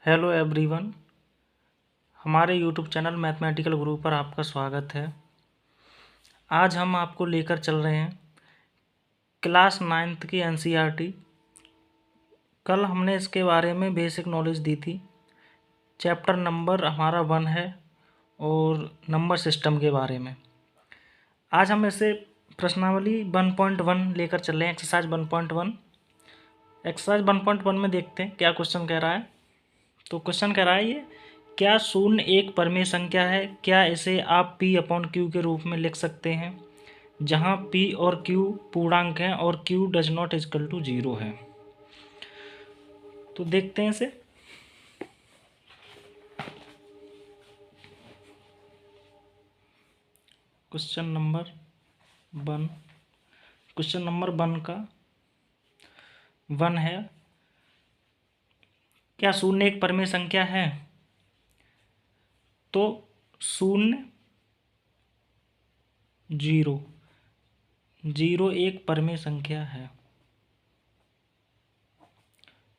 Hello everyone, हमारे YouTube channel mathematical गुरु पर आपका स्वागत है। आज हम आपको लेकर चल रहे हैं क्लास 9th की एनसीईआरटी। कल हमने इसके बारे में बेसिक नॉलेज दी थी। चैप्टर नंबर हमारा 1 है और नंबर सिस्टम के बारे में। आज हम इसे प्रश्नावली 1.1 लेकर चल रहे हैं, एक्सरसाइज 1.1। एक्सरसाइज 1.1 में देखते हैं क्या क्वेश्चन कह रहा है। तो क्वेश्चन कह रहा है ये, क्या शून्य एक परमेय संख्या है? क्या इसे आप P/Q के रूप में लिख सकते हैं, जहां P और Q पूर्णांक हैं और Q does not equal to 0 है। तो देखते हैं इसे। क्वेश्चन नंबर 1 का 1 है, क्या शून्य एक परमेय संख्या है? तो शून्य 0 0 एक परमेय संख्या है,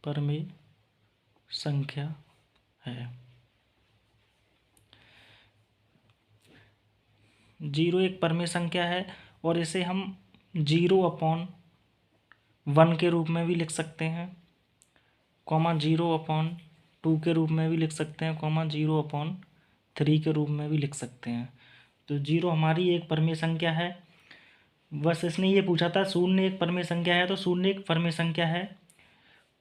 परमेय संख्या है। 0 एक परमेय संख्या है और इसे हम 0/1 के रूप में भी लिख सकते हैं, 0/2 के रूप में भी लिख सकते हैं, 0/3 के रूप में भी लिख सकते हैं। तो 0 हमारी एक परमेय संख्या है। बस इसने ये पूछा था शून्य एक परमेय संख्या है, तो शून्य एक परमेय संख्या है।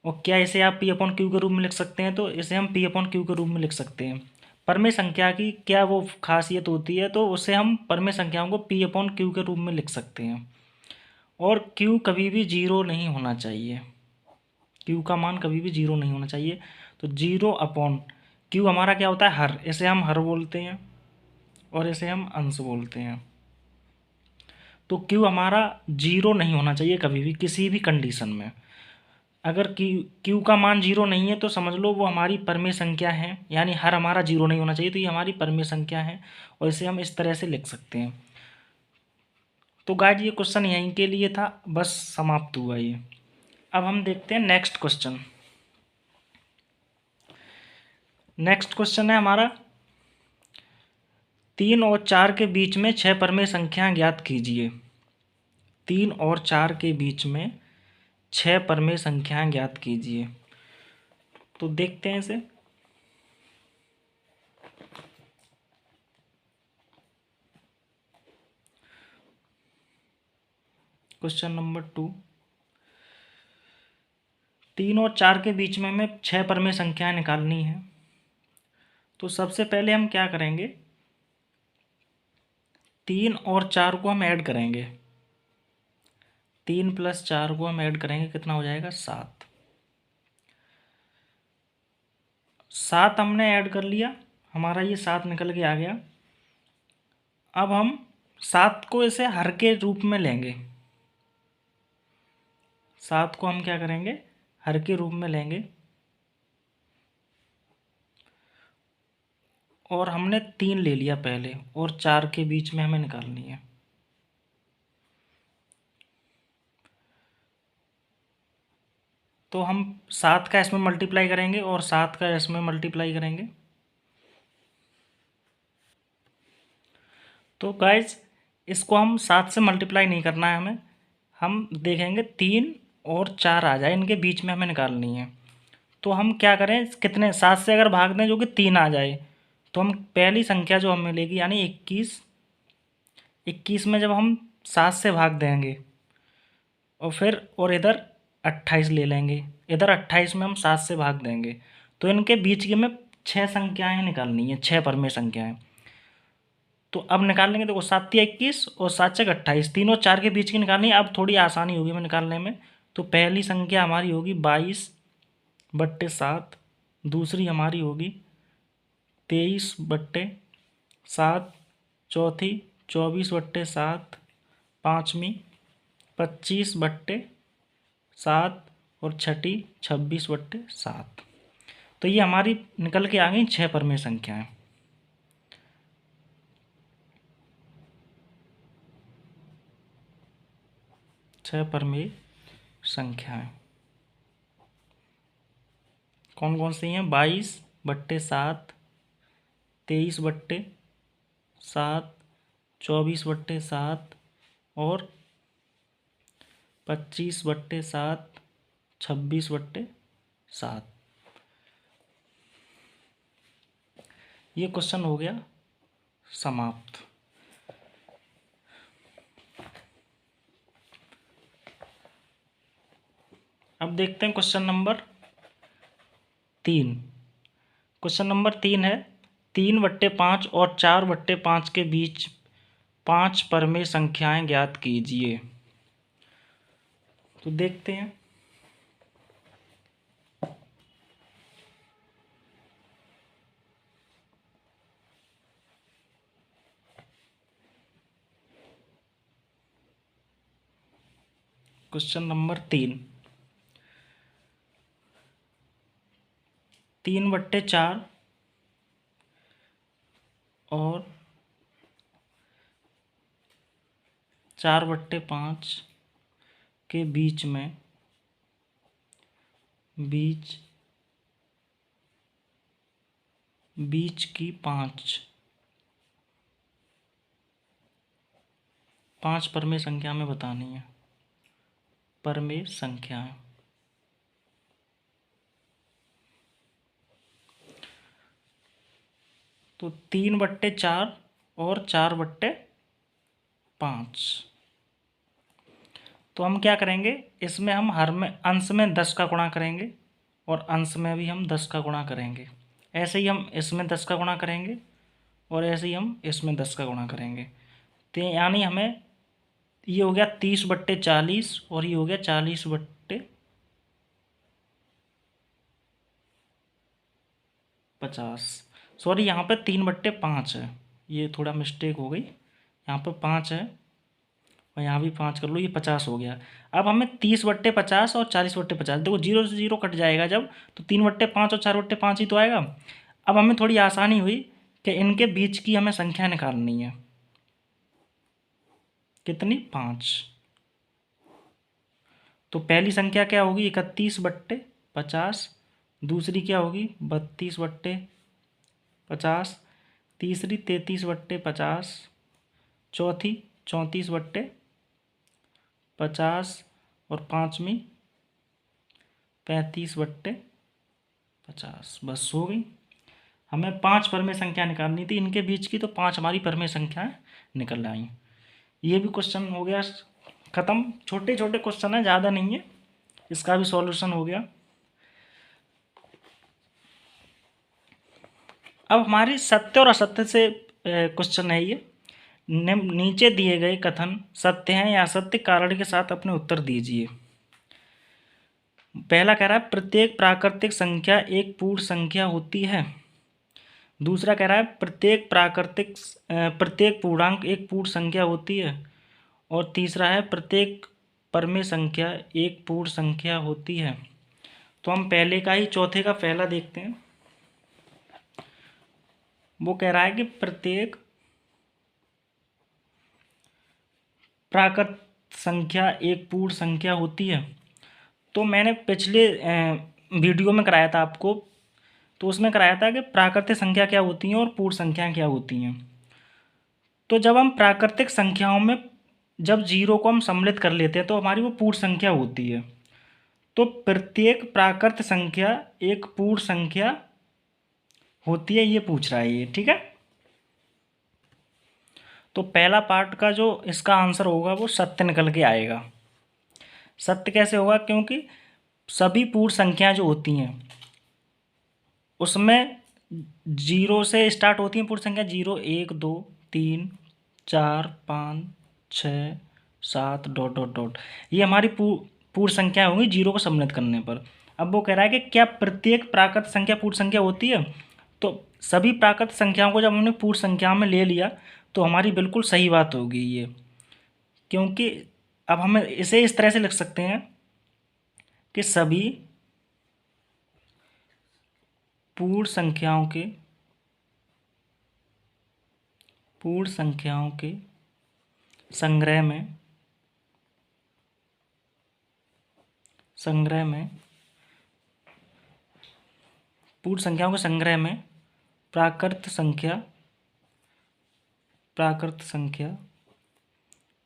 और क्या इसे आप P/Q के रूप में लिख सकते हैं? तो इसे हम P/Q के रूप में लिख सकते हैं। परमेय संख्या की क्या वो खासियत होती है, तो उसे हम परमेय संख्याओं को P/Q के रूप में लिख सकते हैं। और Q कभी भी 0 नहीं होना चाहिए, Q का मान कभी भी 0 नहीं होना चाहिए। तो 0/Q हमारा क्या होता है? हर। इसे हम हर बोलते हैं और इसे हम अंश बोलते हैं। तो Q हमारा 0 नहीं होना चाहिए कभी भी, किसी भी कंडीशन में। अगर Q का मान 0 नहीं है तो समझ लो वो हमारी परमेय संख्या है, यानी हर हमारा 0 नहीं होना चाहिए, तो ये हमारी परमेय संख्या है और इसे हम इस तरह से लिख सकते हैं। तो गाइस ये क्वेश्चन यहीं के लिए था, बस समाप्त हुआ ये। अब हम देखते हैं नेक्स्ट क्वेश्चन। नेक्स्ट क्वेश्चन है हमारा 3 और 4 के बीच में 6 परमेय संख्याएं ज्ञात कीजिए। 3 और 4 के बीच में 6 परमेय संख्याएं ज्ञात कीजिए। तो देखते हैं इसे। क्वेश्चन नंबर 2, 3 और 4 के बीच में हमें 6 परमेय संख्याएं निकालनी है। तो सबसे पहले हम क्या करेंगे, 3 और 4 को हम ऐड करेंगे। 3 + 4 को हम ऐड करेंगे, कितना हो जाएगा? 7। 7 हमने ऐड कर लिया, हमारा ये 7 निकल के आ गया। अब हम 7 को इसे हर के रूप में लेंगे। 7 को हम क्या करेंगे? हर के रूप में लेंगे। और हमने 3 ले लिया पहले, और 4 के बीच में हमें निकालनी है। तो हम 7 का इसमें मल्टीप्लाई करेंगे और 7 का इसमें मल्टीप्लाई करेंगे। तो गाइज इसको हम 7 से मल्टीप्लाई नहीं करना है हमें, हम देखेंगे 3 और 4 आ जाए, इनके बीच में हमें निकालनी है। तो हम क्या करें, कितने 7 से अगर भाग दें जो कि 3 आ जाए, तो हम पहली संख्या जो हमें मिलेगी यानी 21। 21 में जब हम 7 से भाग देंगे और फिर और इधर 28 ले लेंगे, इधर 28 में हम 7 से भाग देंगे, तो इनके बीच की हमें 6 संख्याएं निकालनी है, 6 परमेय संख्याएं। तो अब निकाल लेंगे, देखो 7 × 21 और 7 × 28, तीनों 4 के बीच की निकालनी है। अब थोड़ी आसानी होगी हमें निकालने में। तो पहली संख्या हमारी होगी 22/7, दूसरी हमारी होगी 23/7, चौथी 24/7, पाँचवीं 25/7 और छठी 26/7। तो ये हमारी निकल के आ गई 6 परमेय संख्याएं। छह परमेय संख्याएं। कौन कौन सी हैं? 22/7, 23/7, 24/7 और 25/7, 26/7। ये क्वेश्चन हो गया समाप्त। अब देखते हैं क्वेश्चन नंबर 3। क्वेश्चन नंबर 3 है 3/5 और 4/5 के बीच 5 परमेय संख्याएं ज्ञात कीजिए। तो देखते हैं। क्वेश्चन नंबर 3, 3/4 और 4/5 के बीच में बीच की पांच परमेय संख्या में बतानी है। परमेय संख्याएं। तो 3/4 और 4/5। तो हम क्या करेंगे, इसमें हम हर में अंश में 10 का गुणा करेंगे और अंश में भी हम 10 का गुणा करेंगे। ऐसे ही हम इसमें 10 का गुणा करेंगे और ऐसे ही हम इसमें 10 का गुणा करेंगे। तो यानी हमें ये हो गया 30/40 और ये हो गया 40/50। सॉरी, यहाँ पे 3/5 है, ये थोड़ा मिस्टेक हो गई। यहाँ पे 5 है और यहाँ भी 5 कर लो, ये 50 हो गया। अब हमें 30/50 और 40/50, देखो जीरो से जीरो कट जाएगा जब, तो 3/5 और 4/5 ही तो आएगा। अब हमें थोड़ी आसानी हुई कि इनके बीच की हमें संख्या निकालनी है। कितनी? 5। तो पहली संख्या क्या होगी? 31/50। दूसरी क्या होगी? 32/50। तीसरी 33/50। चौथी 34/50 और पांचवी 35/50। बस हो गई। हमें 5 परमेय संख्या निकालनी थी इनके बीच की, तो 5 हमारी परमेय संख्याएं निकल आई। ये भी क्वेश्चन हो गया ख़त्म। छोटे छोटे क्वेश्चन है, ज़्यादा नहीं है। इसका भी सॉल्यूशन हो गया। अब हमारी सत्य और असत्य से क्वेश्चन है ये। नीचे दिए गए कथन सत्य हैं या असत्य, कारण के साथ अपने उत्तर दीजिए। पहला कह रहा है प्रत्येक प्राकृतिक संख्या एक पूर्ण संख्या होती है। दूसरा कह रहा है प्रत्येक पूर्णांक एक पूर्ण संख्या होती है। और तीसरा है प्रत्येक परमेय संख्या एक पूर्ण संख्या होती है। तो हम पहले का ही चौथे का पहला देखते हैं। वो कह रहा है कि प्रत्येक प्राकृत संख्या एक पूर्ण संख्या होती है। तो मैंने पिछले वीडियो में कराया था आपको, तो उसमें कराया था कि प्राकृतिक संख्या क्या होती हैं और पूर्ण संख्या क्या होती हैं। तो जब हम प्राकृतिक संख्याओं में जब जीरो को हम सम्मिलित कर लेते हैं तो हमारी वो पूर्ण संख्या होती है। तो प्रत्येक प्राकृत संख्या एक पूर्ण संख्या होती है, ये पूछ रहा है ये। ठीक है। तो पहला पार्ट का जो इसका आंसर होगा वो सत्य निकल के आएगा। सत्य कैसे होगा? क्योंकि सभी पूर्ण संख्याएं जो होती हैं उसमें जीरो से स्टार्ट होती हैं पूर्ण संख्या। 0, 1, 2, 3, 4, 5, 6, 7 डॉट डॉट डॉट, ये हमारी पूर्ण संख्या होंगी जीरो को सम्मिलित करने पर। अब वो कह रहा है कि क्या प्रत्येक प्राकृत संख्या पूर्ण संख्या होती है? तो सभी प्राकृत संख्याओं को जब हमने पूर्ण संख्या में ले लिया तो हमारी बिल्कुल सही बात होगी ये। क्योंकि अब हमें इसे इस तरह से लिख सकते हैं कि सभी पूर्ण संख्याओं के संग्रह में पूर्ण संख्याओं के संग्रह में प्राकृत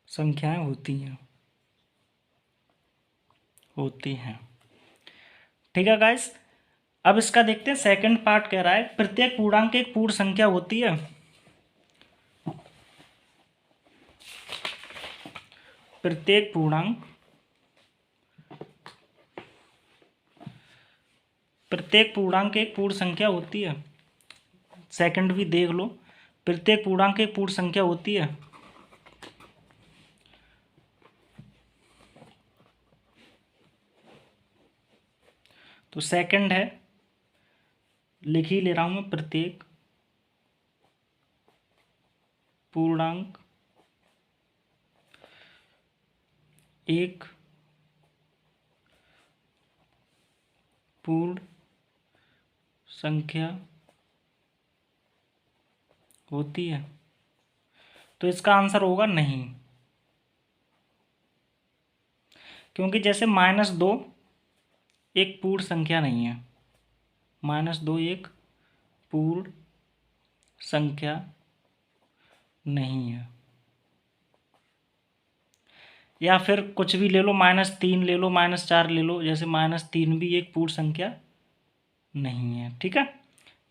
संख्याएं होती हैं। ठीक है गाइस, अब इसका देखते हैं सेकंड पार्ट कह रहा है प्रत्येक पूर्णांक एक पूर्ण संख्या होती है। प्रत्येक पूर्णांक एक पूर्ण संख्या होती है। सेकंड भी देख लो, प्रत्येक पूर्णांक एक पूर्ण संख्या होती है। तो सेकंड है, लिख ही ले रहा हूं मैं, प्रत्येक पूर्णांक एक पूर्ण संख्या होती है। तो इसका आंसर होगा नहीं, क्योंकि जैसे -2 एक पूर्ण संख्या नहीं है, -2 एक पूर्ण संख्या नहीं है। या फिर कुछ भी ले लो, -3 ले लो, -4 ले लो, जैसे -3 भी एक पूर्ण संख्या नहीं है। ठीक है,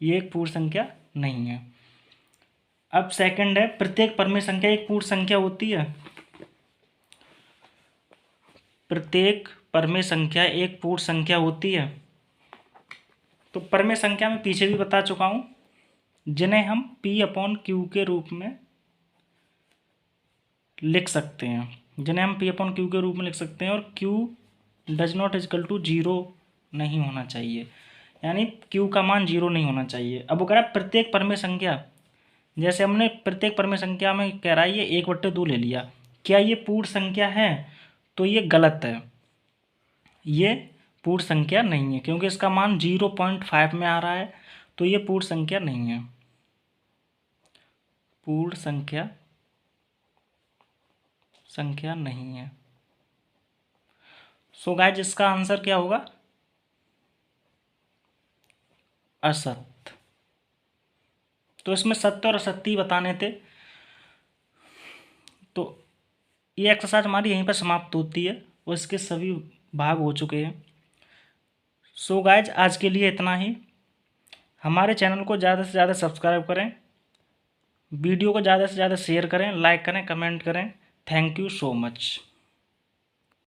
ये एक पूर्ण संख्या नहीं है। अब सेकंड है प्रत्येक परमेय संख्या एक पूर्ण संख्या होती है। प्रत्येक परमेय संख्या एक पूर्ण संख्या होती है। तो परमेय संख्या में पीछे भी बता चुका हूं, जिन्हें हम P/Q के रूप में लिख सकते हैं, और Q does not equal to 0 नहीं होना चाहिए, यानी Q का मान 0 नहीं होना चाहिए। अब वो कह रहा है प्रत्येक परमेय संख्या, जैसे हमने प्रत्येक परमेय संख्या में कह रहा है ये 1/2 ले लिया, क्या ये पूर्ण संख्या है? तो ये गलत है, ये पूर्ण संख्या नहीं है, क्योंकि इसका मान 0.5 में आ रहा है, तो ये पूर्ण संख्या नहीं है, पूर्ण संख्या नहीं है। सो गाइस, इसका आंसर क्या होगा? असत्य। तो इसमें सत्य और असत्य बताने थे। तो ये एक्सरसाइज हमारी यहीं पर समाप्त होती है और इसके सभी भाग हो चुके हैं। सो गाइस, आज के लिए इतना ही। हमारे चैनल को ज़्यादा से ज़्यादा सब्सक्राइब करें, वीडियो को ज़्यादा से ज़्यादा शेयर करें, लाइक करें, कमेंट करें। Thank you so much.